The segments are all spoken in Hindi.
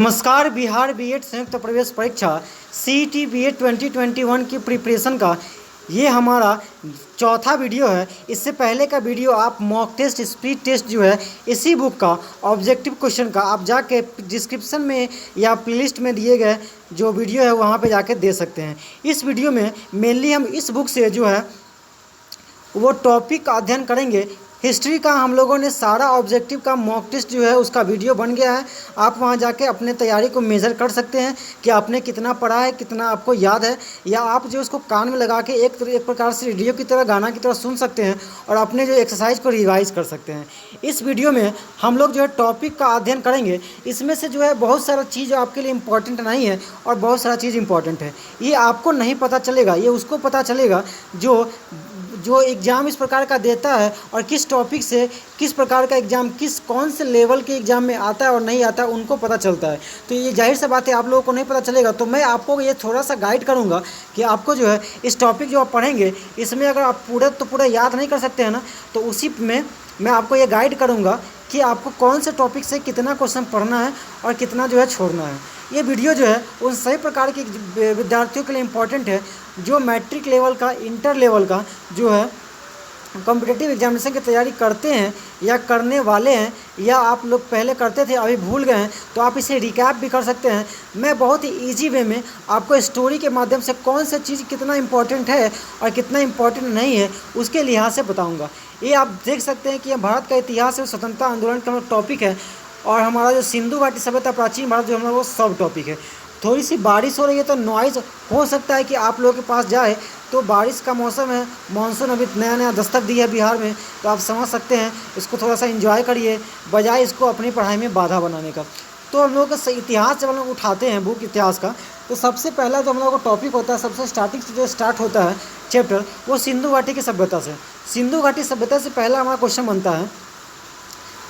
नमस्कार। बिहार बीएड संयुक्त प्रवेश परीक्षा सीईटी बीएड 2021 की प्रिपरेशन का ये हमारा चौथा वीडियो है। इससे पहले का वीडियो आप मॉक टेस्ट स्पीड टेस्ट जो है इसी बुक का ऑब्जेक्टिव क्वेश्चन का आप जाके डिस्क्रिप्शन में या प्लेलिस्ट में दिए गए जो वीडियो है वहाँ पे जाके दे सकते हैं। इस वीडियो में मेनली हम इस बुक से जो है वो टॉपिक का अध्ययन करेंगे। हिस्ट्री का हम लोगों ने सारा ऑब्जेक्टिव का मॉक टेस्ट जो है उसका वीडियो बन गया है। आप वहां जाके अपने तैयारी को मेज़र कर सकते हैं कि आपने कितना पढ़ा है, कितना आपको याद है, या आप जो उसको कान में लगा के एक प्रकार से रेडियो की तरह गाना की तरह सुन सकते हैं और अपने जो एक्सरसाइज को रिवाइज कर सकते हैं। इस वीडियो में हम लोग जो है टॉपिक का अध्ययन करेंगे। इसमें से जो है बहुत सारा चीज़ आपके लिए इम्पॉर्टेंट नहीं है और बहुत सारा चीज़ इम्पॉर्टेंट है। ये आपको नहीं पता चलेगा, ये उसको पता चलेगा जो एग्ज़ाम इस प्रकार का देता है और किस टॉपिक से किस प्रकार का एग्ज़ाम कौन से लेवल के एग्ज़ाम में आता है और नहीं आता है उनको पता चलता है। तो ये जाहिर सी बात है आप लोगों को नहीं पता चलेगा। तो मैं आपको ये थोड़ा सा गाइड करूँगा कि आपको जो है इस टॉपिक जो आप पढ़ेंगे इसमें अगर आप पूरा याद नहीं कर सकते हैं ना, तो उसी में मैं आपको ये गाइड करूँगा कि आपको कौन से टॉपिक से कितना क्वेश्चन पढ़ना है और कितना जो है छोड़ना है। ये वीडियो जो है उन सभी प्रकार के विद्यार्थियों के लिए इम्पॉर्टेंट है जो मैट्रिक लेवल का, इंटर लेवल का जो है कॉम्पिटिटिव एग्जामिनेशन की तैयारी करते हैं या करने वाले हैं, या आप लोग पहले करते थे अभी भूल गए हैं, तो आप इसे रिकैप भी कर सकते हैं। मैं बहुत ही ईजी वे में आपको स्टोरी के माध्यम से कौन सा चीज़ कितना इम्पोर्टेंट है और कितना इम्पोर्टेंट नहीं है उसके लिहाज से बताऊंगा। ये आप देख सकते हैं कि भारत का इतिहास और स्वतंत्रता आंदोलन का टॉपिक है और हमारा जो सिंधु घाटी सभ्यता प्राचीन भारत जो हमारा वो सब टॉपिक है। थोड़ी सी बारिश हो रही है तो नॉइज़ हो सकता है कि आप लोगों के पास जाए, तो बारिश का मौसम है, मानसून अभी नया दस्तक दी है बिहार में, तो आप समझ सकते हैं। इसको थोड़ा सा एंजॉय करिए बजाय इसको अपनी पढ़ाई में बाधा बनाने का। तो हम लोग का इतिहास जब हम लोग उठाते हैं बुक इतिहास का, तो सबसे पहला जो हम लोग का टॉपिक होता है, सबसे स्टार्टिंग से जो स्टार्ट होता है चैप्टर, वो सिंधु घाटी की सभ्यता से। सिंधु घाटी सभ्यता से पहला हमारा क्वेश्चन बनता है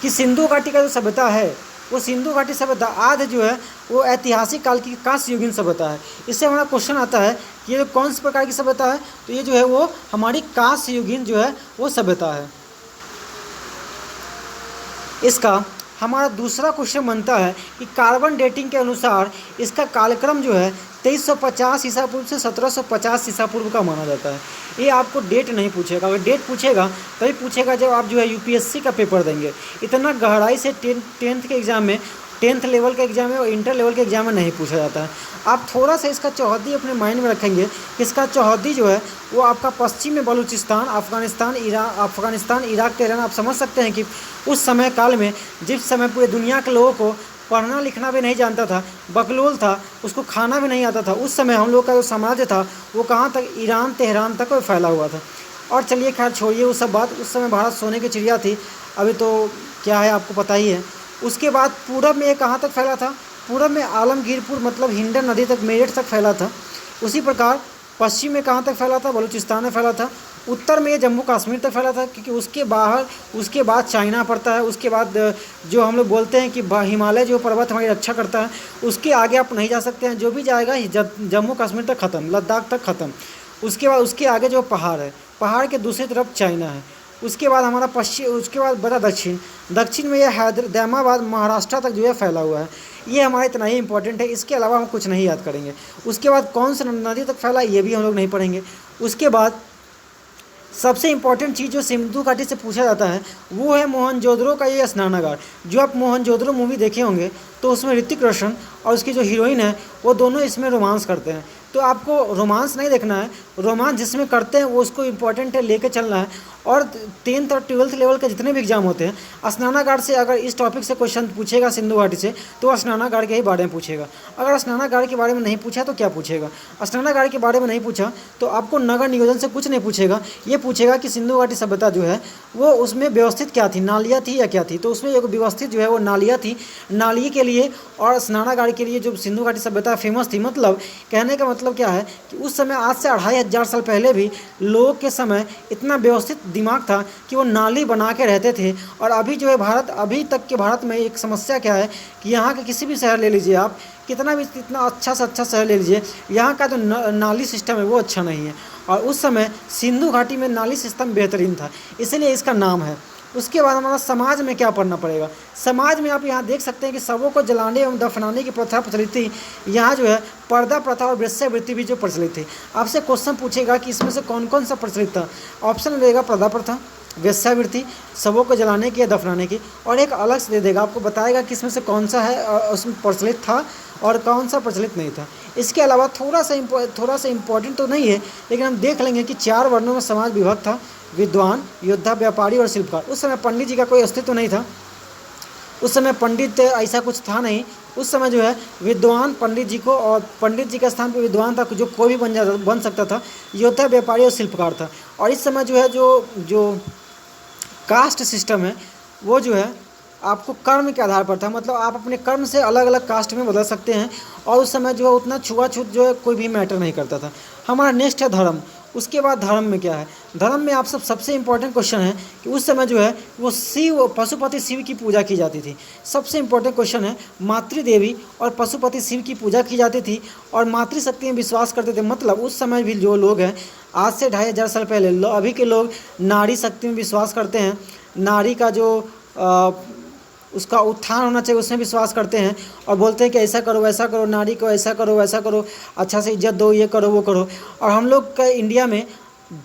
कि सिंधु घाटी का जो सभ्यता है वो सिंधु घाटी सभ्यता आज जो है वो ऐतिहासिक काल की कांस्य युगीन सभ्यता है। इससे हमारा क्वेश्चन आता है कि ये कौन सी प्रकार की सभ्यता है, तो ये जो है वो हमारी कांस्य युगीन जो है वो सभ्यता है। इसका हमारा दूसरा क्वेश्चन बनता है कि कार्बन डेटिंग के अनुसार इसका कालक्रम जो है 2350 ईसा पूर्व से 1750 ईसा पूर्व का माना जाता है। ये आपको डेट नहीं पूछेगा, अगर डेट पूछेगा तभी पूछेगा जब आप जो है यूपीएससी का पेपर देंगे। इतना गहराई से टेंथ के एग्ज़ाम में, 10th लेवल के एग्ज़ाम में और इंटर लेवल के एग्ज़ाम में नहीं पूछा जाता है। आप थोड़ा सा इसका चौहद्दी अपने माइंड में रखेंगे कि इसका चौहद्दी जो है वो आपका पश्चिम में बलूचिस्तान, अफ़गानिस्तान, इराक, तेहरान। आप समझ सकते हैं कि उस समय काल में जिस समय पूरे दुनिया के लोगों को पढ़ना लिखना भी नहीं जानता था, बकलोल था, उसको खाना भी नहीं आता था, उस समय हम लोग का जो साम्राज्य था वो कहाँ तक, ईरान, तेहरान तक फैला हुआ था। और चलिए खैर छोड़िए वो सब बात। उस समय भारत सोने की चिड़िया थी, अभी तो क्या है आपको पता ही है। उसके बाद पूरब में ये कहाँ तक फैला था, पूरब में आलमगीरपुर मतलब हिंडन नदी तक, मेरठ तक फैला था। उसी प्रकार पश्चिम में कहाँ तक फैला था, बलूचिस्तान में फैला था। उत्तर में ये जम्मू कश्मीर तक फैला था, क्योंकि उसके बाद चाइना पड़ता है। उसके बाद जो हम लोग बोलते हैं कि हिमालय जो पर्वत हमारी रक्षा करता है, उसके आगे आप नहीं जा सकते हैं। जो भी जाएगा जम्मू कश्मीर तक ख़त्म, लद्दाख तक ख़त्म। उसके बाद उसके आगे जो पहाड़ है, पहाड़ के दूसरी तरफ चाइना है। उसके बाद हमारा पश्चिम, उसके बाद बड़ा दक्षिण में यह हैदराबाद महाराष्ट्र तक जो है फैला हुआ है। ये हमारा इतना ही इंपॉर्टेंट है, इसके अलावा हम कुछ नहीं याद करेंगे। उसके बाद कौन सी नदी तक फैला ये भी हम लोग नहीं पढ़ेंगे। उसके बाद सबसे इम्पॉर्टेंट चीज़ जो सिंधु घाटी से पूछा जाता है वो है मोहनजोदड़ो का ये स्नानागार। जो आप मोहनजोदड़ो मूवी देखे होंगे तो उसमें ऋतिक रोशन और उसकी जो हीरोइन है वो दोनों इसमें रोमांस करते हैं। तो आपको रोमांस नहीं देखना है, रोमांस जिसमें करते हैं वो उसको इम्पोर्टेंट है, लेके चलना है। और 10th और 12th लेवल के जितने भी एग्जाम होते हैं, स्नानागार से अगर इस टॉपिक से क्वेश्चन पूछेगा सिंधु घाटी से, तो स्नानागार के ही बारे में पूछेगा। अगर स्नानागार के बारे में नहीं पूछा तो क्या पूछेगा, स्नानागार के बारे में नहीं पूछा तो आपको नगर नियोजन से कुछ नहीं पूछेगा। ये पूछेगा कि सिंधु घाटी सभ्यता जो है वो उसमें व्यवस्थित क्या थी, नालियाँ थी या क्या थी। तो उसमें एक व्यवस्थित जो है वो नालियाँ थी, नाली के लिए और स्नानागार के लिए जो सिंधु घाटी सभ्यता फेमस थी। मतलब कहने का मतलब क्या है कि उस समय आज से 2500 साल पहले भी लोगों के समय इतना व्यवस्थित दिमाग था कि वो नाली बना के रहते थे। और अभी जो है अभी तक के भारत में एक समस्या क्या है कि यहाँ के किसी भी शहर ले लीजिए आप, इतना अच्छा से अच्छा शहर ले लीजिए, यहाँ का जो नाली सिस्टम है वो अच्छा नहीं है। और उस समय सिंधु घाटी में नाली सिस्टम बेहतरीन था, इसलिए इसका नाम है। उसके बाद हमारा समाज में क्या पढ़ना पड़ेगा। समाज में आप यहाँ देख सकते हैं कि शवों को जलाने एवं दफनाने की प्रथा प्रचलित थी। यहाँ जो है पर्दा प्रथा और वेश्यावृत्ति भी जो प्रचलित थी। आपसे क्वेश्चन पूछेगा कि इसमें से कौन कौन सा प्रचलित था। ऑप्शन में देगा पर्दा प्रथा, वेश्यावृत्ति, शवों को जलाने की या दफनाने की, और एक अलग से दे देगा, आपको बताएगा कि इसमें से कौन सा है उसमें प्रचलित था और कौन सा प्रचलित नहीं था। इसके अलावा थोड़ा सा इम्पोर्टेंट तो नहीं है, लेकिन हम देख लेंगे कि 4 वर्णों में समाज विभक्त था: विद्वान, योद्धा, व्यापारी और शिल्पकार। उस समय पंडित जी का कोई अस्तित्व नहीं था। उस समय पंडित ऐसा कुछ था नहीं। उस समय जो है विद्वान पंडित जी को, और पंडित जी के स्थान पर विद्वान था जो कोई भी बन सकता था, योद्धा, व्यापारी और शिल्पकार था। और इस समय जो है जो कास्ट सिस्टम है वो जो है आपको कर्म के आधार पर था, मतलब आप अपने कर्म से अलग अलग कास्ट में बदल सकते हैं। और उस समय जो है उतना छुआछूत जो है कोई भी मैटर नहीं करता था। हमारा नेक्स्ट है धर्म। उसके बाद धर्म में क्या है, धर्म में आप सबसे इम्पोर्टेंट क्वेश्चन है कि उस समय जो है वो पशुपति शिव की पूजा की जाती थी। सबसे इम्पोर्टेंट क्वेश्चन है, मातृदेवी और पशुपति शिव की पूजा की जाती थी और मातृशक्ति में विश्वास करते थे। मतलब उस समय भी जो लोग हैं, आज से 2500 साल पहले अभी के लोग नारी शक्ति में विश्वास करते हैं। नारी का जो उसका उत्थान होना चाहिए उसमें विश्वास करते हैं और बोलते हैं कि ऐसा करो वैसा करो, नारी को ऐसा करो वैसा करो, अच्छा से इज्जत दो, ये करो वो करो। और हम लोग का इंडिया में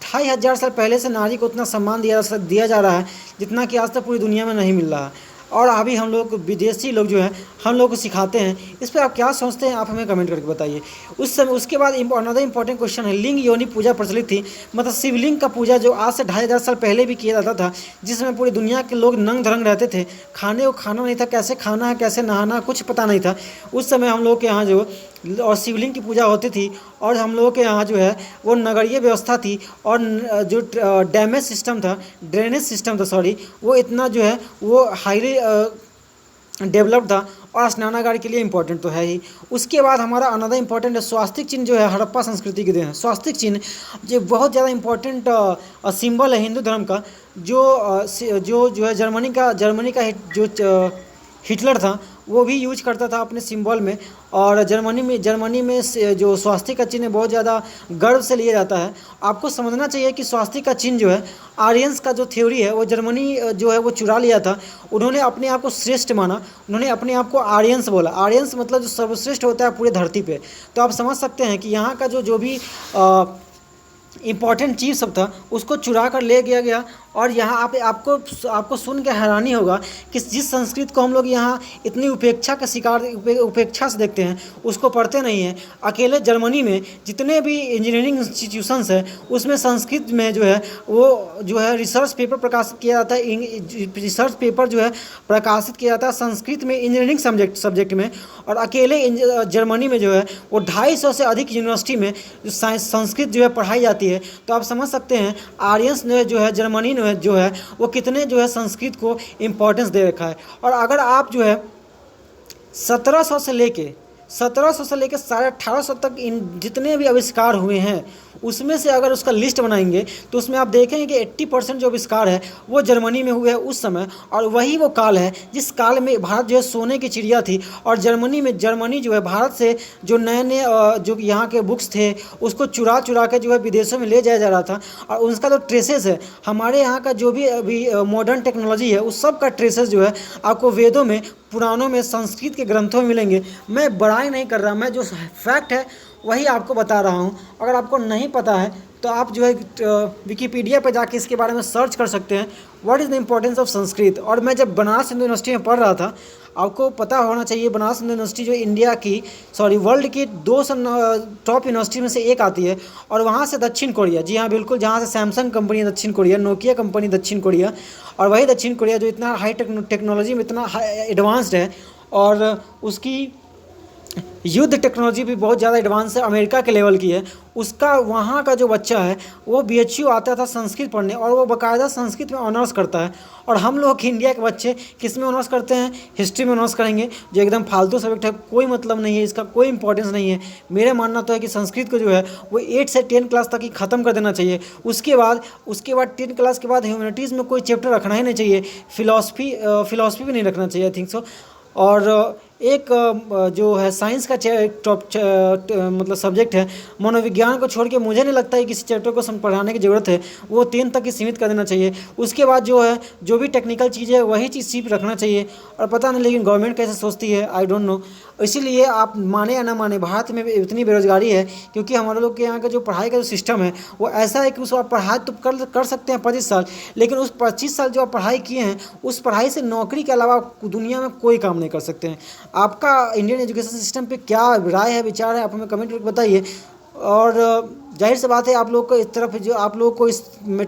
2500 साल पहले से नारी को उतना सम्मान दिया जा रहा है जितना कि आज तक पूरी दुनिया में नहीं मिल रहा है। और अभी हम लोग विदेशी लोग जो है हम लोग को सिखाते हैं। इस पर आप क्या सोचते हैं, आप हमें कमेंट करके बताइए। उस समय उसके बाद अनदर इंपॉर्टेंट क्वेश्चन है, लिंग योनि पूजा प्रचलित थी। मतलब शिवलिंग का पूजा जो आज से 2500 साल पहले भी किया जाता था, जिसमें पूरी दुनिया के लोग नंग धरंग रहते थे। खाने को खाना नहीं था, कैसे खाना है, कैसे नहाना, कुछ पता नहीं था। उस समय हम लोग के यहाँ जो और शिवलिंग की पूजा होती थी और हम लोगों के यहाँ जो है वो नगरीय व्यवस्था थी और जो ड्रेनेज सिस्टम था वो इतना जो है वो हाईली डेवलप्ड था। और स्नानागार के लिए इम्पोर्टेंट तो है ही। उसके बाद हमारा अनदर इम्पोर्टेंट है स्वास्तिक चिन्ह, जो है हड़प्पा संस्कृति के देन है। स्वास्तिक चिन्ह जो बहुत ज़्यादा इम्पोर्टेंट सिंबल है हिंदू धर्म का, जो है जर्मनी का जो हिटलर था वो भी यूज करता था अपने सिंबल में। और जर्मनी में जो स्वास्तिक का चिन्ह बहुत ज़्यादा गर्व से लिया जाता है। आपको समझना चाहिए कि स्वास्तिक का चिन्ह जो है आर्यंस का जो थ्योरी है वो जर्मनी जो है वो चुरा लिया था। उन्होंने अपने आप को श्रेष्ठ माना, उन्होंने अपने आप को आर्यंस बोला। आर्यंस मतलब जो सर्वश्रेष्ठ होता है पूरे धरती पे। तो आप समझ सकते हैं कि यहाँ का जो भी इम्पॉर्टेंट चीज़ सब था उसको चुरा कर ले गया। और यहाँ आपको सुन के हैरानी होगा कि जिस संस्कृत को हम लोग यहाँ इतनी उपेक्षा का शिकार उपेक्षा से देखते हैं उसको पढ़ते नहीं हैं। अकेले जर्मनी में जितने भी इंजीनियरिंग इंस्टीट्यूशंस हैं उसमें संस्कृत में जो है वो जो है रिसर्च पेपर प्रकाशित किया जाता है। रिसर्च पेपर जो है प्रकाशित किया जाता है संस्कृत में इंजीनियरिंग सब्जेक्ट में। और अकेले जर्मनी में जो है वो 250 से अधिक यूनिवर्सिटी में संस्कृत जो है पढ़ाई जाती है। तो आप समझ सकते हैं आर्यंस ने जो है जर्मनी ने जो है वो कितने जो है संस्कृत को इम्पोर्टेंस दे रखा है। और अगर आप जो है 1700 से लेके 1850 तक इन जितने भी आविष्कार हुए हैं उसमें से अगर उसका लिस्ट बनाएंगे तो उसमें आप देखेंगे कि 80% जो आविष्कार है वो जर्मनी में हुए हैं उस समय। और वही वो काल है जिस काल में भारत जो है सोने की चिड़िया थी। और जर्मनी जो है भारत से जो नए जो यहाँ के बुक्स थे उसको चुरा के जो है विदेशों में ले जाया जा रहा था। और उसका जो ट्रेसेस है हमारे यहाँ का जो भी अभी मॉडर्न टेक्नोलॉजी है उस सब का ट्रेसेस जो है आपको वेदों में, पुराणों में, संस्कृत के ग्रंथों में मिलेंगे। मैं बड़ाई नहीं कर रहा, मैं जो फैक्ट है वही आपको बता रहा हूँ। अगर आपको नहीं पता है तो आप जो है विकिपीडिया पर जाके इसके बारे में सर्च कर सकते हैं, what is the importance of Sanskrit. और मैं जब बनारस हिंदू यूनिवर्सिटी में पढ़ रहा था, आपको पता होना चाहिए बनारस हिंदू यूनिवर्सिटी जो वर्ल्ड की 2 टॉप यूनिवर्सिटी में से एक आती है। और वहाँ से दक्षिण कोरिया, जी हाँ बिल्कुल, जहाँ से सैमसंग कंपनी है दक्षिण कोरिया, नोकिया कंपनी दक्षिण कोरिया। और वही दक्षिण कोरिया जो इतना हाई टेक्नोलॉजी में इतना एडवांस्ड है और उसकी युद्ध टेक्नोलॉजी भी बहुत ज़्यादा एडवांस है, अमेरिका के लेवल की है। उसका वहाँ का जो बच्चा है वो BHU आता था संस्कृत पढ़ने और वो बाकायदा संस्कृत में ऑनर्स करता है। और हम लोग इंडिया के बच्चे किस में ऑनर्स करते हैं, हिस्ट्री में ऑनर्स करेंगे, जो एकदम फालतू सब्जेक्ट है, कोई मतलब नहीं है, इसका कोई इंपॉर्टेंस नहीं है। मेरा मानना तो है कि संस्कृत को जो है वो 8 से 10 क्लास तक ही ख़त्म कर देना चाहिए। उसके बाद 10 क्लास के बाद ह्यूमैनिटीज़ में कोई चैप्टर रखना ही नहीं चाहिए, फिलॉसफी भी नहीं रखना चाहिए, आई थिंक सो। और एक जो है साइंस का मतलब सब्जेक्ट है, मनोविज्ञान को छोड़ के मुझे नहीं लगता है किसी चैप्टर को पढ़ाने की ज़रूरत है, वो 10 तक ही सीमित कर देना चाहिए। उसके बाद जो है जो भी टेक्निकल चीज़ है वही चीज़ सिर्फ रखना चाहिए। और पता नहीं लेकिन गवर्नमेंट कैसे सोचती है, आई डोंट नो। इसीलिए आप माने या ना माने, भारत में इतनी बेरोजगारी है क्योंकि हमारे लोग के यहाँ का जो पढ़ाई का जो सिस्टम है वो ऐसा है कि उसको आप पढ़ाई तो कर सकते हैं 25 साल, लेकिन उस 25 साल जो आप पढ़ाई किए हैं उस पढ़ाई से नौकरी के अलावा आप दुनिया में कोई काम नहीं कर सकते हैं। आपका इंडियन एजुकेशन सिस्टम पे क्या राय है, विचार है, आप हमें कमेंट करके बताइए। और जाहिर सी बात है आप लोग को इस तरफ जो आप लोग को इस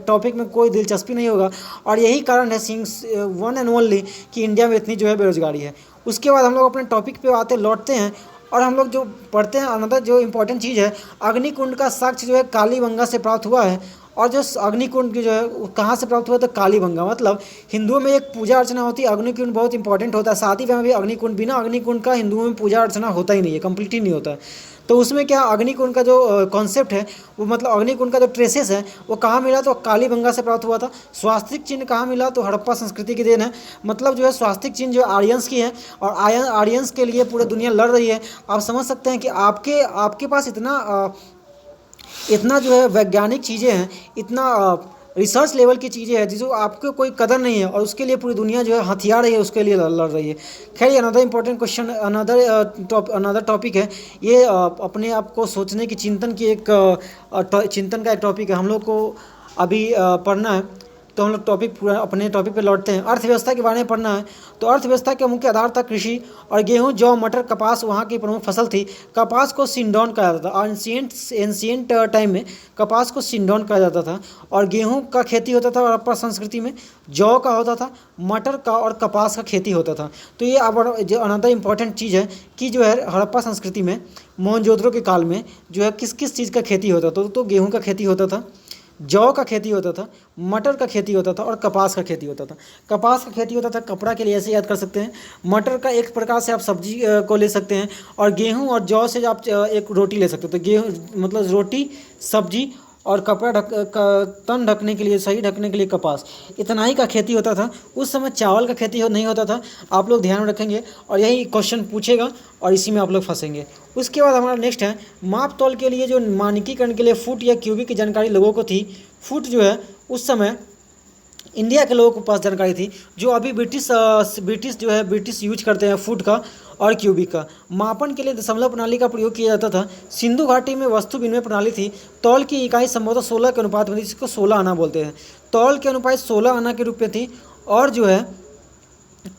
टॉपिक में कोई दिलचस्पी नहीं होगा, और यही कारण है सिंस वन एंड ओनली कि इंडिया में इतनी जो है बेरोजगारी है। उसके बाद हम लोग अपने टॉपिक पे लौटते हैं और हम लोग जो पढ़ते हैं अनदर जो इम्पोर्टेंट चीज़ है, अग्निकुंड का साक्ष्य जो है कालीबंगा से प्राप्त हुआ है। और जो अग्निकुंड की जो है वो कहाँ से प्राप्त हुआ, तो कालीबंगा, मतलब हिंदुओं में एक पूजा अर्चना होती है, अग्निकुंड बहुत इंपॉर्टेंट होता है। शादी में भी अग्निकुंड, बिना अग्निकुंड का हिंदुओं में पूजा अर्चना होता ही नहीं है, कंप्लीट ही नहीं होता है। तो उसमें क्या अग्निकुंड का जो कॉन्सेप्ट है वो, मतलब अग्निकुंड का जो ट्रेसेस है वो कहाँ मिला, तो कालीबंगा से प्राप्त हुआ था। स्वास्तिक चिन्ह कहाँ मिला, तो हड़प्पा संस्कृति की देन है। मतलब जो है स्वास्तिक चिन्ह जो आर्यंस की है और आर्यंस के लिए पूरी दुनिया लड़ रही है। आप समझ सकते हैं कि आपके पास इतना जो है वैज्ञानिक चीज़ें हैं, इतना रिसर्च लेवल की चीज़ें हैं जिसको आपको कोई कदर नहीं है, और उसके लिए पूरी दुनिया जो है हथियार रही है, उसके लिए लड़ रही है। खैर ये another important question, another topic है ये। अपने आप को सोचने की चिंतन का एक टॉपिक है, हम लोग को अभी पढ़ना है। तो हम लोग पूरा अपने टॉपिक पे लौटते हैं। अर्थव्यवस्था के बारे में पढ़ना है, तो अर्थव्यवस्था का मुख्य आधार था कृषि, और गेहूं, जौ, मटर, कपास वहाँ की प्रमुख फसल थी। कपास को सिंडोन कहा जाता था, और एंशिएंट टाइम में कपास को सिंडोन कहा जाता था। और गेहूं का खेती होता था हड़प्पा संस्कृति में, जौ का होता था, मटर का और कपास का खेती होता था। तो ये अब जो अनदर इम्पॉर्टेंट चीज़ है कि जो है हड़प्पा संस्कृति में मोहनजोदड़ो के काल में जो है किस किस चीज़ का खेती होता था, तो गेहूँ का खेती होता था, जौ का खेती होता था, मटर का खेती होता था और कपास का खेती होता था। कपास का खेती होता था कपड़ा के लिए, ऐसे याद कर सकते हैं। मटर का एक प्रकार से आप सब्जी को ले सकते हैं, और गेहूं और जौ से आप एक रोटी ले सकते हो। तो गेहूं मतलब रोटी, सब्जी, और कपड़ा तन ढकने के लिए, सही ढकने के लिए कपास, इतना ही का खेती होता था। उस समय चावल का खेती नहीं होता था, आप लोग ध्यान रखेंगे और यही क्वेश्चन पूछेगा और इसी में आप लोग फंसेंगे। उसके बाद हमारा नेक्स्ट है माप तौल के लिए जो मानकीकरण के लिए फुट या क्यूबिक की जानकारी लोगों को थी। फुट जो है उस समय इंडिया के लोगों के पास जानकारी थी, जो अभी ब्रिटिश यूज करते हैं फुट का और क्यूबिक का। मापन के लिए दशमलव प्रणाली का प्रयोग किया जाता था। सिंधु घाटी में वस्तु विनिमय प्रणाली थी। तौल की इकाई संभवतः 16 के अनुपात में थी, जिसको 16 आना बोलते हैं। तौल के अनुपात 16 आना के रूप में थी। और जो है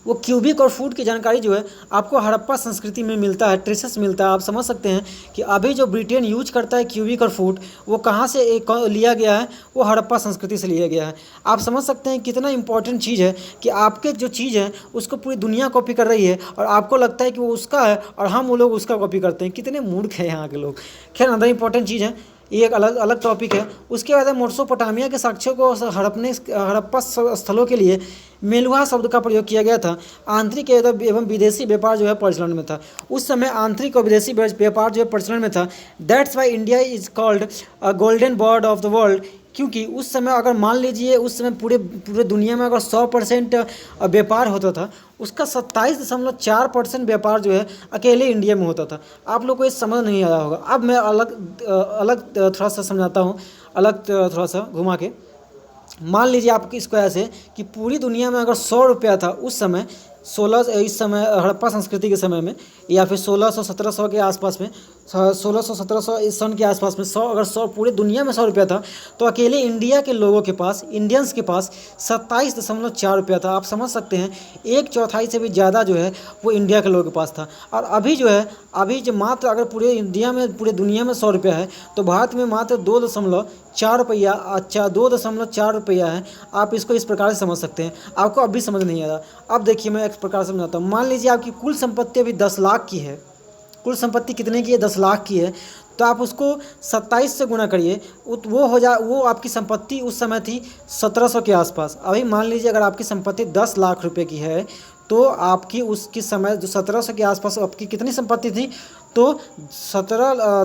वो क्यूबिक और फुट की जानकारी जो है आपको हड़प्पा संस्कृति में मिलता है, ट्रेसेस मिलता है। आप समझ सकते हैं कि अभी जो ब्रिटेन यूज करता है क्यूबिक और फुट, वो कहाँ से लिया गया है, वो हड़प्पा संस्कृति से लिया गया है। आप समझ सकते हैं कितना इंपॉर्टेंट चीज़ है कि आपके जो चीज़ है उसको पूरी दुनिया कॉपी कर रही है, और आपको लगता है कि वो उसका है और हम वो लोग उसका कॉपी करते हैं। कितने मूर्ख हैं यहाँ के लोग। खैर अदर इंपॉर्टेंट चीज़ है, ये एक अलग टॉपिक है। उसके बाद मेसोपोटामिया के साक्ष्यों को हड़प्पा स्थलों के लिए मेलुहा शब्द का प्रयोग किया गया था। आंतरिक एवं विदेशी व्यापार जो है प्रचलन में था। उस समय आंतरिक और विदेशी व्यापार जो है प्रचलन में था। That's why India is called golden bird of the world, क्योंकि उस समय अगर मान लीजिए उस समय पूरे दुनिया में अगर 100% व्यापार होता था, उसका 27.4% व्यापार जो है अकेले इंडिया में होता था। आप लोग को ये समझ नहीं आया होगा। अब मैं अलग थोड़ा सा समझाता हूँ, थोड़ा सा घुमा के। मान लीजिए आपकी इसको ऐसे कि पूरी दुनिया में अगर 100 रुपया था उस समय, इस समय हड़प्पा संस्कृति के समय में, या फिर 1600-1700 के आसपास में, 1600-1700 इस सन के आसपास में 100 पूरी दुनिया में 100 रुपया था, तो अकेले इंडिया के लोगों के पास, इंडियंस के पास 27.4 रुपया था। आप समझ सकते हैं 1/4 से भी ज़्यादा जो है वो इंडिया के लोगों के पास था। और अभी जो मात्र अगर पूरे इंडिया में, पूरे दुनिया में 100 रुपया है, तो भारत में मात्र 2.4 रुपया, 2.4 रुपया है। आप इसको इस प्रकार से समझ सकते हैं। आपको अब भी समझ नहीं आ रहा। अब देखिए मैं एक प्रकार से समझाता हूँ। मान लीजिए आपकी कुल संपत्ति अभी 10 लाख की है। कुल संपत्ति कितने की है? 10 लाख की है। तो आप उसको 27 से गुना करिए, वो आपकी संपत्ति उस समय थी 1700 के आसपास। अभी मान लीजिए अगर आपकी संपत्ति 10 लाख रुपए की है, तो आपकी उसकी समय जो 1700 के आसपास आपकी कितनी संपत्ति थी? तो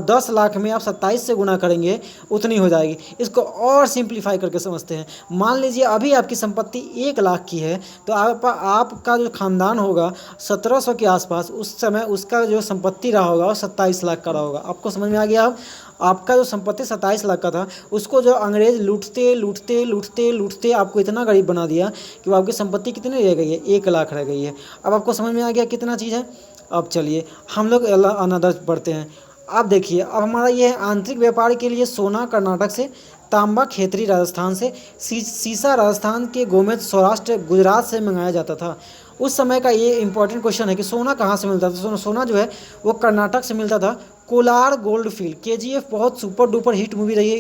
10 लाख में आप 27 से गुना करेंगे उतनी हो जाएगी। इसको और सिंप्लीफाई करके समझते हैं। मान लीजिए अभी आपकी संपत्ति 1 लाख की है, तो आपका जो खानदान होगा 1700 के आसपास, उस समय उसका जो संपत्ति रहा होगा वो 27 लाख का रहा होगा। आपको समझ में आ गया? अब आपका जो संपत्ति 27 लाख का था, उसको जो अंग्रेज लूटते लूटते लूटते लूटते आपको इतना गरीब बना दिया कि वो आपकी संपत्ति कितनी रह गई है? 1 लाख रह गई है। अब आपको समझ में आ गया कितना चीज़ है? अब चलिए हम लोग अनदर बढ़ते हैं। अब देखिए, अब हमारा ये है आंतरिक व्यापार के लिए सोना कर्नाटक से, तांबा खेतरी राजस्थान से, सीसा राजस्थान के, गोमेद सौराष्ट्र गुजरात से मंगाया जाता था। उस समय का ये इंपॉर्टेंट क्वेश्चन है कि सोना कहाँ से मिलता था? सोना जो है वो कर्नाटक से मिलता था। कोलार गोल्ड फील्ड, KGF बहुत सुपर डुपर हिट मूवी रही है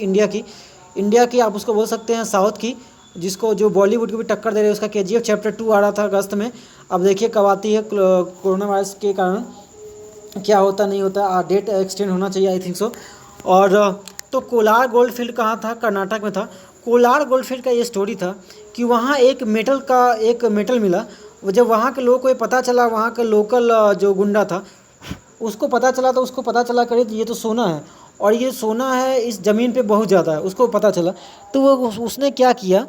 इंडिया की आप उसको बोल सकते हैं साउथ की, जिसको जो बॉलीवुड को भी टक्कर दे रही है। उसका KGF चैप्टर 2 आ रहा था अगस्त में। अब देखिए कब आती है, कोरोना वायरस के कारण क्या होता नहीं होता, डेट एक्सटेंड होना चाहिए आई थिंक सो। और तो कोलार गोल्ड फील्ड कहाँ था? कर्नाटक में था। कोलार गोल्ड फील्ड का ये स्टोरी था कि वहाँ एक मेटल मिला। जब वहाँ के लोगों को ये पता चला, वहाँ का लोकल जो गुंडा था उसको पता चला, तो उसको पता चला करे ये तो सोना है, और ये सोना है इस ज़मीन पे बहुत ज़्यादा है, उसको पता चला। तो वो उसने क्या किया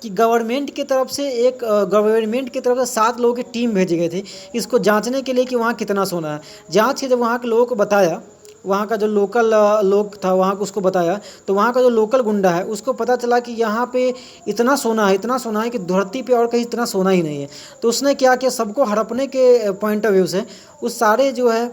कि गवर्नमेंट की तरफ से 7 लोगों की टीम भेजे गए थे इसको जांचने के लिए कि वहाँ कितना सोना है। जांच के जब वहाँ के लोगों को बताया, वहाँ का जो लोकल लोग था वहाँ को उसको बताया, तो वहाँ का जो लोकल गुंडा है उसको पता चला कि यहाँ पे इतना सोना है कि धरती पे और कहीं इतना सोना ही नहीं है। तो उसने क्या किया, सबको हड़पने के पॉइंट ऑफ व्यू से उस सारे जो है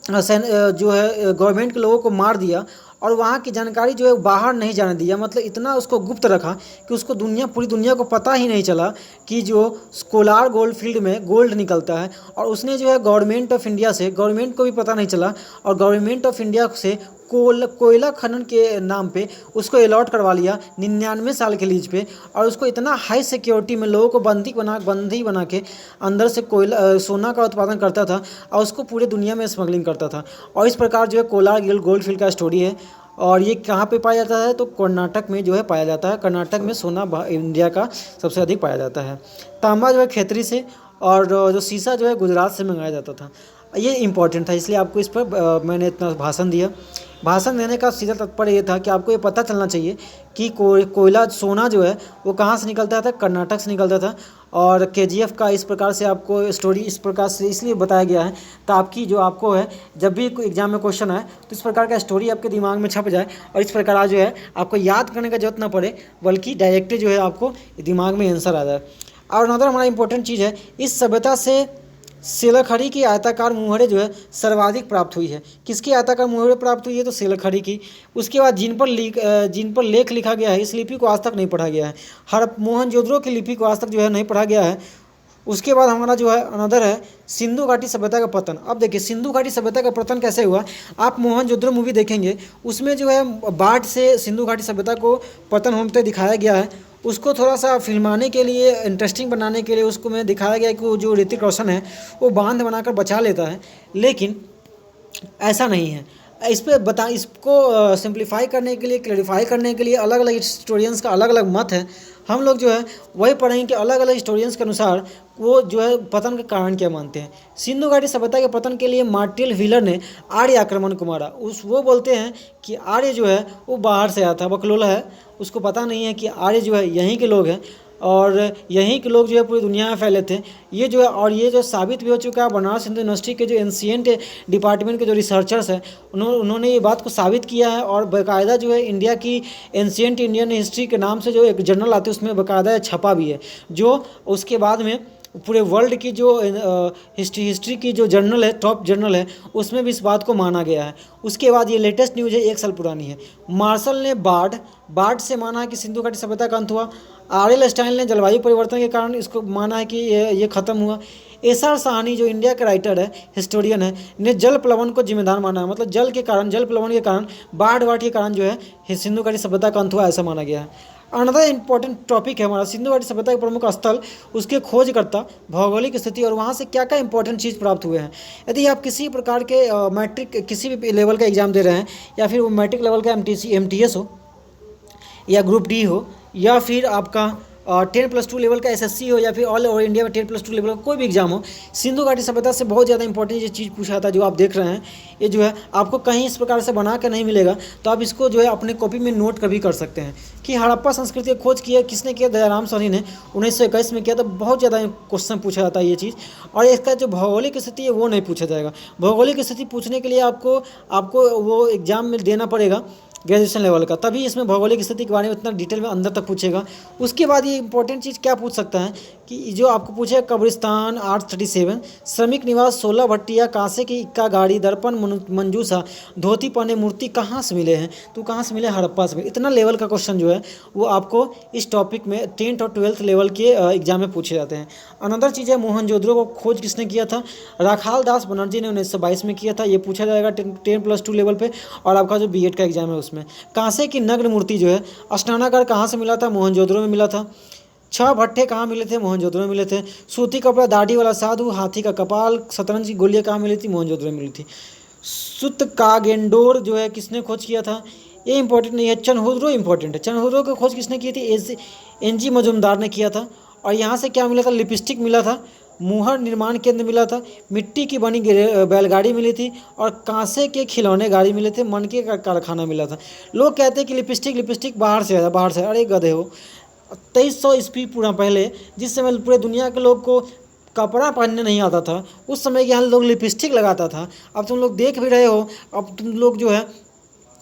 गवर्नमेंट के लोगों को मार दिया, और वहाँ की जानकारी जो है बाहर नहीं जाने दिया। मतलब इतना उसको गुप्त रखा कि उसको पूरी दुनिया को पता ही नहीं चला कि जो कोलार गोल्ड फील्ड में गोल्ड निकलता है। और उसने जो है गवर्नमेंट को भी पता नहीं चला, और गवर्नमेंट ऑफ इंडिया से कोयला खनन के नाम पे उसको अलॉट करवा लिया 99 साल के लीज पे, और उसको इतना हाई सिक्योरिटी में लोगों को बंदी बना के अंदर से सोना का उत्पादन करता था, और उसको पूरे दुनिया में स्मगलिंग करता था। और इस प्रकार जो है कोलार गोल्ड फील्ड का स्टोरी है। और ये कहाँ पे पाया जाता है? तो कर्नाटक में जो है पाया जाता है। कर्नाटक में सोना इंडिया का सबसे अधिक पाया जाता है। तांबा जो है खेतरी से, और जो सीसा जो है गुजरात से मंगाया जाता था। ये इंपॉर्टेंट था, इसलिए आपको इस पर मैंने इतना भाषण दिया। भाषण देने का सीधा तात्पर्य ये था कि आपको ये पता चलना चाहिए कि कोयला सोना जो है वो कहाँ से निकलता था? कर्नाटक से निकलता था। और KGF का इस प्रकार से आपको स्टोरी इस प्रकार से इसलिए बताया गया है ताकि जो आपको है जब भी कोई एग्जाम में क्वेश्चन आए तो इस प्रकार का स्टोरी आपके दिमाग में छप जाए, और इस प्रकार जो है आपको याद करने का जरूरत ना पड़े, बल्कि डायरेक्ट जो है आपको दिमाग में आंसर आ जाए। और अनदर हमारा इंपॉर्टेंट चीज़ है, इस सभ्यता से सेलखड़ी की आयताकार मुहरें जो है सर्वाधिक प्राप्त हुई है। किसकी आयताकार मुहरें प्राप्त हुई है? तो सेलखड़ी की। उसके बाद जिन पर लेख लिखा गया है, इस लिपि को आज तक नहीं पढ़ा गया है। मोहनजोदड़ो की लिपि को आज तक जो है नहीं पढ़ा गया है। उसके बाद हमारा जो है अनदर है सिंधु घाटी सभ्यता का पतन। अब देखिए सिंधु घाटी सभ्यता का पतन कैसे हुआ। आप मोहनजोदड़ो मूवी देखेंगे, उसमें जो है बाढ़ से सिंधु घाटी सभ्यता को पतन होते दिखाया गया है। उसको थोड़ा सा फिल्माने के लिए, इंटरेस्टिंग बनाने के लिए उसको में दिखाया गया कि वो जो ऋतिक रोशन है वो बांध बनाकर बचा लेता है, लेकिन ऐसा नहीं है। इसको सिंप्लीफाई करने के लिए, क्लैरिफाई करने के लिए अलग अलग हिस्टोरियंस का अलग अलग मत है। हम लोग जो है वही पढ़ेंगे कि अलग अलग हिस्टोरियंस के अनुसार वो जो है पतन का कारण क्या मानते हैं। सिंधु घाटी सभ्यता के पतन के लिए मार्टिल व्हीलर ने आर्य आक्रमण को मारा। वो बोलते हैं कि आर्य जो है वो बाहर से आया था, बकलोला है, उसको पता नहीं है कि आर्य जो है यहीं के लोग हैं, और यहीं के लोग जो है पूरी दुनिया में फैले थे। ये जो है, और ये जो साबित भी हो चुका है, बनारस हिंदू यूनिवर्सिटी के जो एंशिएंट डिपार्टमेंट के जो रिसर्चर्स हैं उन्होंने ये बात को साबित किया है। और बाकायदा जो है इंडिया की एंशिएंट इंडियन हिस्ट्री के नाम से जो एक जर्नल आती है उसमें बाकायदा छपा भी है, जो उसके बाद में पूरे वर्ल्ड की जो हिस्ट्री की जो जर्नल है, टॉप जर्नल है, उसमें भी इस बात को माना गया है। उसके बाद ये लेटेस्ट न्यूज़ है, 1 साल पुरानी है। मार्शल ने बाढ़ से माना है कि सिंधु घाटी सभ्यता का अंत हुआ। RL स्टाइन ने जलवायु परिवर्तन के कारण इसको माना है कि ये ख़त्म हुआ। SR साहनी जो इंडिया के राइटर है, हिस्टोरियन है, ने जल प्लवन को जिम्मेदार माना है। मतलब जल प्लवन के कारण, बाढ़ के कारण जो है सिंधु घाटी सभ्यता का अंत हुआ, ऐसा माना गया है। अनदर इंपॉर्टेंट टॉपिक है हमारा सिंधु घाटी सभ्यता के प्रमुख स्थल, उसके खोजकर्ता, भौगोलिक स्थिति, और वहाँ से क्या क्या इंपॉर्टेंट चीज़ प्राप्त हुए हैं। यदि आप किसी प्रकार के मैट्रिक किसी भी लेवल का एग्जाम दे रहे हैं, या फिर वो मैट्रिक लेवल का MTS हो, या ग्रुप D हो, या फिर आपका 10+2 लेवल का एसएससी हो या फिर ऑल ओवर इंडिया में 10+2 लेवल का कोई भी एग्जाम हो, सिंधु घाटी सभ्यता से बहुत ज़्यादा इंपॉर्टेंट ये चीज़ पूछा था जो आप देख रहे हैं। ये जो है आपको कहीं इस प्रकार से बना के नहीं मिलेगा, तो आप इसको जो है अपने कॉपी में नोट कभी कर सकते हैं कि हड़प्पा संस्कृति की खोज किया किसने किया, दयाराम साहनी ने 1921 में किया। तो बहुत ज़्यादा क्वेश्चन पूछा जाता है ये चीज़। और इसका जो भौगोलिक स्थिति है वो नहीं पूछा जाएगा। भौगोलिक स्थिति पूछने के लिए आपको वो एग्जाम में देना पड़ेगा ग्रेजुएशन लेवल का, तभी इसमें भौगोलिक स्थिति के बारे में इतना डिटेल में अंदर तक पूछेगा। उसके बाद ये इंपॉर्टेंट चीज़ क्या पूछ सकता है कि जो आपको पूछेगा कब्रिस्तान 837, श्रमिक निवास 16 भट्टिया, कांसे की इक्का गाड़ी, दर्पण मंजूसा, धोती पहने मूर्ति कहाँ से मिले हैं, तो कहाँ से मिले, हड़प्पा से। इतना लेवल का क्वेश्चन जो है वो आपको इस टॉपिक में 10th और 12th लेवल के एग्जाम में पूछे जाते हैं। अनदर चीज़ है मोहनजोदड़ो को खोज किसने किया था, राखाल दास बनर्जी ने 1922 में किया था। ये पूछा जाएगा 10+2 लेवल पे। और आपका जो बीएड का एग्जाम है उसमें कांसे की नग्न मूर्ति जो है स्नानागार कहाँ से मिला था, मोहनजोदड़ो में मिला था। 6 भट्ठे कहाँ मिले थे, मोहनजोदड़ो में मिले थे। सूती कपड़ा, दाढ़ी वाला साधु, हाथी का कपाल, शतरंज की गोलियाँ कहाँ मिली थी, मोहनजोदड़ो में मिली थी। सुत कागेंडोर जो है किसने खोज किया था, ये इंपॉर्टेंट नहीं है, चनहुद्रो इंपॉर्टेंट है। चनहुद्रो की खोज किसने की थी, एनजी मजुमदार ने किया था। और यहाँ से क्या मिला था, लिपस्टिक मिला था। मुहर निर्माण केंद्र मिला था। मिट्टी की बनी बैलगाड़ी मिली थी। और कांसे के खिलौने गाड़ी मिले थे। मनके का कारखाना मिला था। लोग कहते हैं कि लिपस्टिक बाहर से आया, बाहर से। अरे गधे हो, 2300 ईस्वी पूरा पहले, जिस समय पूरे दुनिया के लोग को कपड़ा पहनने नहीं आता था, उस समय के यहाँ लोग लिपस्टिक लगाता था। अब तुम लोग देख भी रहे हो, अब तुम लोग जो है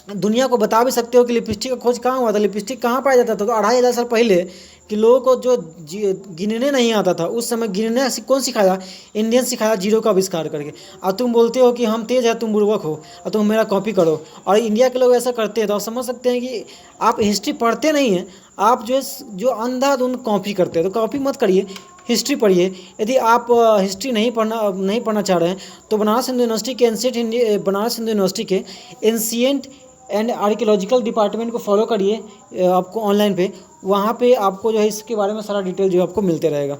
दुनिया को बता भी सकते हो कि लिपस्टिक का खोज कहाँ हुआ था, लिपस्टिक कहाँ पाया जाता था। तो 2500 साल पहले कि लोगों को जो गिनने नहीं आता था, उस समय गिनने कौन सिखाया, इंडियन सिखाया, जीरो का आविष्कार करके। और तुम बोलते हो कि हम तेज़ है, तुम बुर्बक हो और तुम मेरा कॉपी करो। और इंडिया के लोग ऐसा करते हैं, तो आप समझ सकते हैं कि आप हिस्ट्री पढ़ते नहीं हैं, आप जो अंधाधुंध कॉपी करते हैं। तो कॉपी मत करिए, हिस्ट्री पढ़िए। यदि आप हिस्ट्री नहीं पढ़ना चाह रहे हैं तो बनारस हिंदू यूनिवर्सिटी के एंशिएंट एंड आर्कियोलॉजिकल डिपार्टमेंट को फॉलो करिए आपको ऑनलाइन पे। वहाँ पे आपको जो है इसके बारे में सारा डिटेल जो है आपको मिलते रहेगा।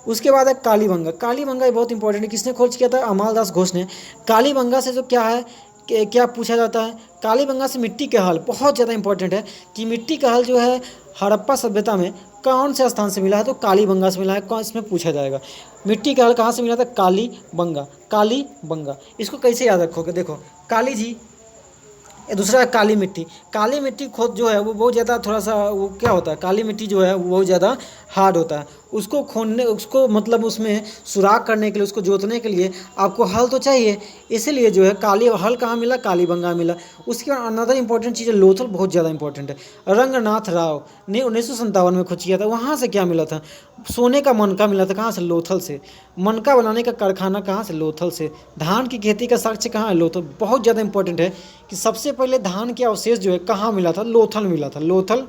उसके बाद है कालीबंगा। कालीबंगा ये बहुत इंपॉर्टेंट है। किसने खोज किया था, अमालदास घोष ने। कालीबंगा से जो क्या है, क्या पूछा जाता है, कालीबंगा से मिट्टी के हल बहुत ज़्यादा इंपॉर्टेंट है कि मिट्टी का हल जो है हड़प्पा सभ्यता में कौन से स्थान से मिला है, तो कालीबंगा से मिला है। कौन, इसमें पूछा जाएगा मिट्टी का हल कहाँ से मिला था, कालीबंगा। कालीबंगा इसको कैसे याद रखोगे, देखो काली जी, दूसरा है काली मिट्टी। काली मिट्टी खोद जो है वो बहुत ज़्यादा थोड़ा सा वो क्या होता है, काली मिट्टी जो है वो बहुत ज़्यादा हार्ड होता है। उसको खोदने, उसको मतलब उसमें सुराख करने के लिए, उसको जोतने के लिए आपको हल तो चाहिए। इसीलिए जो है काली हल कहाँ मिला, कालीबंगा मिला। उसके बाद अनदर इंपॉर्टेंट चीज़ है लोथल, बहुत ज़्यादा इंपॉर्टेंट है। रंगनाथ राव ने 1957 में खोज किया था। वहाँ से क्या मिला था, सोने का मनका मिला था। कहाँ से, लोथल से। मनका बनाने का कारखाना कहाँ से, लोथल से। धान की खेती का साक्ष्य कहाँ है, लोथल। बहुत ज़्यादा इंपॉर्टेंट है कि सबसे पहले धान के अवशेष जो है कहाँ मिला था, लोथल मिला था। लोथल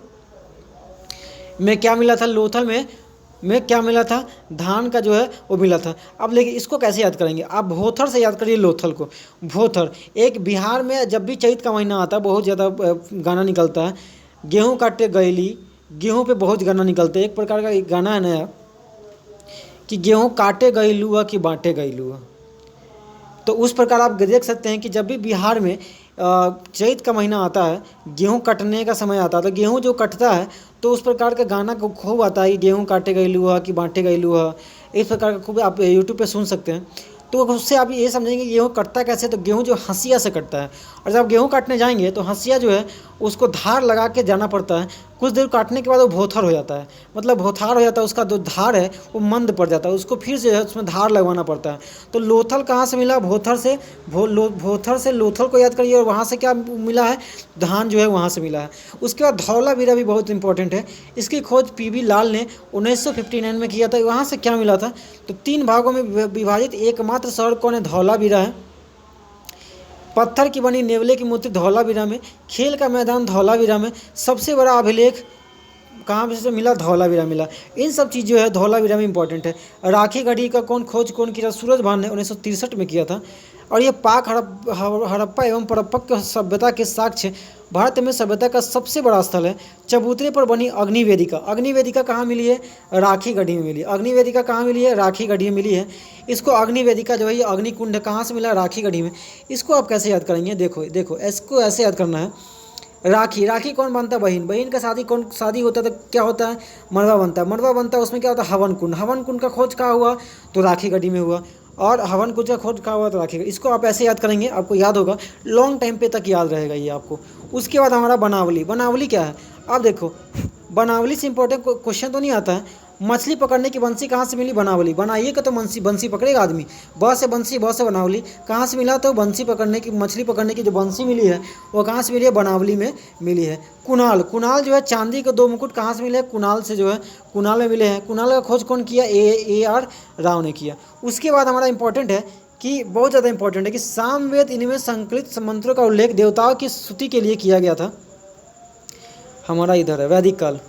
में क्या मिला था, लोथल में क्या मिला था, धान का जो है वो मिला था। अब लेकिन इसको कैसे याद करेंगे, आप भोथर से याद करिए लोथल को। भोथर एक बिहार में जब भी चैत का महीना आता है बहुत ज़्यादा गाना निकलता है। गेहूँ काटे गैली, गेहूँ पे बहुत गाना निकलते हैं। एक प्रकार का एक गाना है नया कि गेहूँ काटे गैलुआ कि बाँटे गैलुआ। तो उस प्रकार आप देख सकते हैं कि जब भी बिहार में चैत का महीना आता है, गेहूं कटने का समय आता है, तो गेहूं जो कटता है तो उस प्रकार का गाना खूब आता है, गेहूं काटे गैलुआ कि बाँटे गैलुआ। इस प्रकार का खूब आप यूट्यूब पे सुन सकते हैं। तो उससे आप ये समझेंगे गेहूँ कटता कैसे, तो गेहूँ जो हंसिया से कटता है। और जब गेहूँ काटने जाएंगे तो हंसिया जो है उसको धार लगा के जाना पड़ता है। कुछ देर काटने के बाद वो भोथर हो जाता है, मतलब भोथार हो जाता है, उसका जो धार है वो मंद पड़ जाता है, उसको फिर से उसमें धार लगवाना पड़ता है। तो लोथल कहाँ से मिला, भोथर से। भोथर से लोथल को याद करिए। और वहाँ से क्या मिला है, धान जो है वहाँ से मिला है। उसके बाद धौलावीरा भी बहुत इंपॉर्टेंट है। इसकी खोज पीवी लाल ने 1959 में किया था। वहाँ से क्या मिला था, तो 3 भागों में विभाजित एकमात्र शहर कौन है, धौलावीरा है। पत्थर की बनी नेवले की मूर्ति धौलावीरा में। खेल का मैदान धौलावीरा में। सबसे बड़ा अभिलेख कहाँ से मिला, धौलावीरा मिला। इन सब चीज़ जो है धौलावीरा में इंपॉर्टेंट है। राखी गढ़ी का खोज कौन किया, सूरजभान ने 1963 में किया था। और ये पाक हड़प्पा एवं परप्पा सभ्यता के साक्ष्य भारत में सभ्यता का सबसे बड़ा स्थल है। चबूतरे पर बनी अग्निवेदिका। अग्निवेदिका कहाँ मिली है, राखी गढ़ी में मिली। अग्निवेदिका कहाँ मिली है, राखी गढ़ी में मिली है। इसको अग्निवेदिका जो है ये अग्निकुंड कहाँ से मिला, राखी गढ़ी में। इसको आप कैसे याद करेंगे, देखो इसको ऐसे याद करना है। राखी, राखी कौन बांधता है? बहन, बहन का शादी होता है तो क्या होता है? मड़वा बनता है, मड़वा बनता है उसमें क्या होता है? हवन कुंड, हवन कुंड का खोज कहाँ हुआ? तो राखी गढ़ी में हुआ। और हवन कुंड का खोज कहाँ हुआ? तो राखी गढ़ी। इसको आप ऐसे याद करेंगे, आपको याद होगा, लॉन्ग टाइम पे तक याद रहेगा ये आपको। उसके बाद हमारा बनावली, बनावली क्या है? अब देखो, बनावली से इंपॉर्टेंट क्वेश्चन तो नहीं आता है। मछली पकड़ने की बंसी कहाँ से मिली? बनावली। बनाइएगा तो बंसी पकड़ेगा आदमी। ब से बंसी, ब से बनावली कहाँ से मिला? तो बंसी पकड़ने की, मछली पकड़ने की जो बंसी मिली है वो कहाँ से मिली है? बनावली में मिली है। कुणाल, कुणाल जो है चांदी के 2 मुकुट कहाँ से मिले हैं? कुणाल से जो है, कुणाल में मिले हैं। कुणाल का खोज कौन किया? AR राव ने किया। उसके बाद हमारा इंपॉर्टेंट है कि बहुत ज़्यादा इंपॉर्टेंट है कि सामवेद इनमें संकलित मंत्रों का उल्लेख देवताओं की स्तुति के लिए किया गया था। हमारा इधर है वैदिक काल।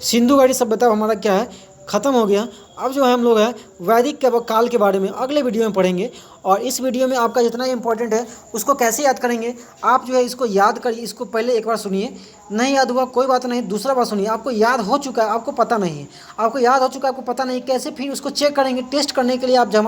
सिंधु घाटी सभ्यता हमारा क्या है? ख़त्म हो गया। अब जो है हम लोग है वैदिक के काल के बारे में अगले वीडियो में पढ़ेंगे। और इस वीडियो में आपका जितना इंपॉर्टेंट है उसको कैसे याद करेंगे, आप जो है इसको याद करिए। इसको पहले एक बार सुनिए, नहीं याद हुआ कोई बात नहीं, दूसरा बार सुनिए। आपको याद हो चुका है, आपको पता नहीं है, आपको याद हो चुका है, आपको पता नहीं, कैसे फिर उसको चेक करेंगे? टेस्ट करने के लिए आप जो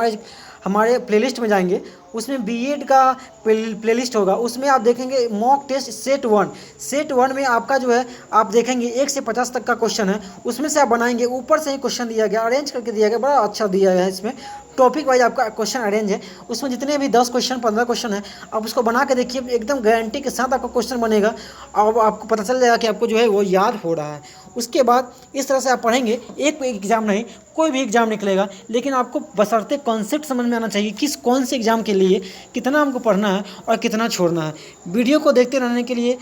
हमारे प्लेलिस्ट में जाएंगे, उसमें बीएड का प्लेलिस्ट होगा, उसमें आप देखेंगे मॉक टेस्ट सेट 1। सेट 1 में आपका जो है आप देखेंगे 1 से 50 तक का क्वेश्चन है, उसमें से आप बनाएंगे। ऊपर से ही क्वेश्चन दिया गया, अरेंज करके दिया गया, बड़ा अच्छा दिया गया है। इसमें टॉपिक वाइज आपका क्वेश्चन अरेंज है, उसमें जितने भी 10 क्वेश्चन 15 क्वेश्चन है आप उसको बना के देखिए, एकदम गारंटी के साथ आपका क्वेश्चन बनेगा और आपको पता चल जाएगा कि आपको जो है वो याद हो रहा है। उसके बाद इस तरह से आप पढ़ेंगे, एक एग्जाम नहीं कोई भी एग्जाम निकलेगा, लेकिन आपको बशर्ते कॉन्सेप्ट समझ में आना चाहिए किस कौन से एग्जाम के लिए कितना हमको पढ़ना है और कितना छोड़ना है। वीडियो को देखते रहने के लिए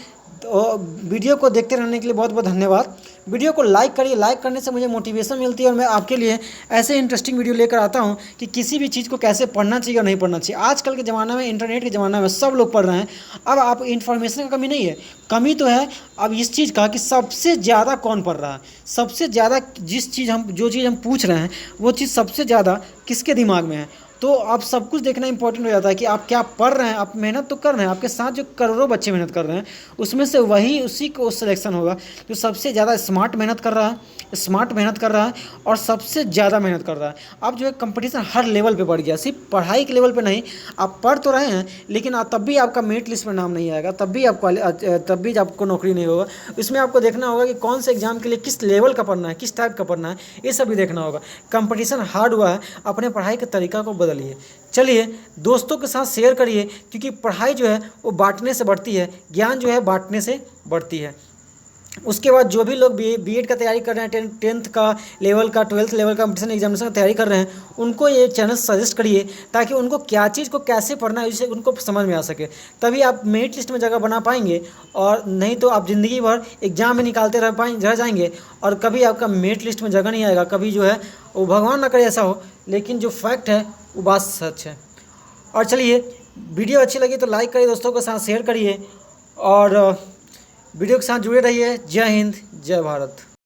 बहुत बहुत धन्यवाद। वीडियो को लाइक करिए, लाइक करने से मुझे मोटिवेशन मिलती है और मैं आपके लिए ऐसे इंटरेस्टिंग वीडियो लेकर आता हूं कि किसी भी चीज़ को कैसे पढ़ना चाहिए और नहीं पढ़ना चाहिए। आजकल के ज़माना में, इंटरनेट के ज़माना में सब लोग पढ़ रहे हैं। अब आप इन्फॉर्मेशन का कमी नहीं है, कमी तो है अब इस चीज़ का कि सबसे ज़्यादा कौन पढ़ रहा है। सबसे ज़्यादा जो चीज़ हम पूछ रहे हैं वो चीज़ सबसे ज़्यादा किसके दिमाग में है। तो आप सब कुछ देखना इंपॉर्टेंट हो जाता है कि आप क्या पढ़ रहे हैं। आप मेहनत तो कर रहे हैं, आपके साथ जो करोड़ों बच्चे मेहनत कर रहे हैं उसमें से उसी को सिलेक्शन होगा जो सबसे ज़्यादा स्मार्ट मेहनत कर रहा है और सबसे ज़्यादा मेहनत कर रहा है। अब जो है कंपटीशन हर लेवल पे बढ़ गया, सिर्फ पढ़ाई के लेवल पे नहीं। आप पढ़ तो रहे हैं लेकिन तब भी आपका मेरिट लिस्ट में नाम नहीं आएगा, तब भी आपको नौकरी नहीं होगा। इसमें आपको देखना होगा कि कौन से एग्जाम के लिए किस लेवल का पढ़ना है, किस टाइप का पढ़ना है, ये सब भी देखना होगा। कंपटीशन हार्ड हुआ है, अपने पढ़ाई के तरीका को बदलिए। चलिए दोस्तों के साथ शेयर करिए, क्योंकि पढ़ाई जो है वो बांटने से बढ़ती है, ज्ञान जो है बांटने से बढ़ती है। उसके बाद जो भी लोग बीएड का तैयारी कर रहे हैं, 10th का लेवल का, 12th लेवल का कंपटीशन एग्जामिनेशन का तैयारी कर रहे हैं, उनको ये चैनल सजेस्ट करिए ताकि उनको क्या चीज़ को कैसे पढ़ना है इसे उनको समझ में आ सके। तभी आप मेरिट लिस्ट में जगह बना पाएंगे, और नहीं तो आप ज़िंदगी भर एग्जाम में निकालते रह जाएंगे और कभी आपका मेरिट लिस्ट में जगह नहीं आएगा। कभी जो है वो भगवान ना करे ऐसा हो, लेकिन जो फैक्ट है वो बात सच है। और चलिए, वीडियो अच्छी लगी तो लाइक करिए, दोस्तों के साथ शेयर करिए और वीडियो के साथ जुड़े रहिए। जय हिंद, जय भारत।